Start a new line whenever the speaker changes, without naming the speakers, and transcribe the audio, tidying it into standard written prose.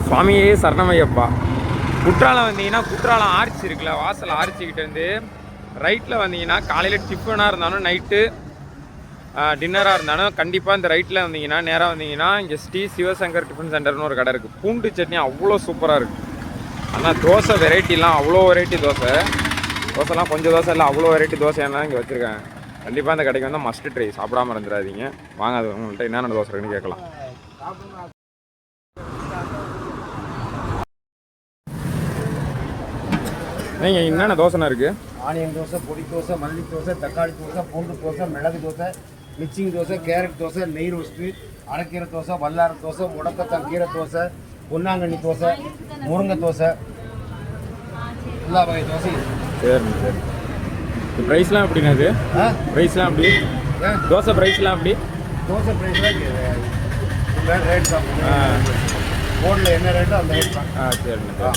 சுவாமியே சரணமையப்பா. குற்றாலம் வந்தீங்கன்னா குற்றாலம் ஆர்ச்சி இருக்குல்ல, வாசல் ஆர்ச்சிக்கிட்டேருந்து ரைட்டில் வந்தீங்கன்னா காலையில் டிஃபனாக இருந்தாலும் நைட்டு டின்னராக இருந்தாலும் கண்டிப்பாக இந்த ரைட்டில் வந்தீங்கன்னா நேராக வந்தீங்கன்னா இங்கே ஸ்ரீ சிவசங்கர் டிஃபன் சென்டர்னு ஒரு கடை இருக்குது. பூண்டு சட்னி அவ்வளோ சூப்பராக இருக்குது. ஆனால் தோசை வெரைட்டிலாம் அவ்வளோ வெரைட்டி தோசைலாம் கொஞ்சம் தோசை இல்லை, அவ்வளோ வெரைட்டி தோசையெல்லாம் இங்கே வச்சுருக்காங்க. கண்டிப்பாக இந்த கடைக்கு வந்து மஸ்ட் ட்ரை, சாப்பிடாம இருந்துடாதீங்க. வாங்க அது உங்கள்கிட்ட என்னென்ன தோசை இருக்குன்னு கேட்கலாம். நீங்கள் என்னென்ன தோசைனா இருக்குது?
ஆனியன் தோசை, பொடி தோசை, மல்லி தோசை, தக்காளி தோசை, பூண்டு தோசை, மிளகு தோசை, மிக்சிங் தோசை, கேரட் தோசை, நெய் ரோஸ்ட்டு, அரைக்கீரை தோசை, வல்லார தோசை, முடக்கத்தான் கீரை தோசை, பொன்னாங்கண்ணி தோசை, முருங்கை தோசை, எல்லா வகை தோசையும்.
சரிங்க சரி. இந்த ப்ரைஸ்லாம் எப்படின்னா இது? ப்ரைஸ்லாம் எப்படி? தோசை ப்ரைஸ்லாம் எப்படி?
தோசை ப்ரைஸ்லாம் ரேட் தான். போர்டில் என்ன ரேட்டோ அந்த ரேட் தான்.
சரிங்க.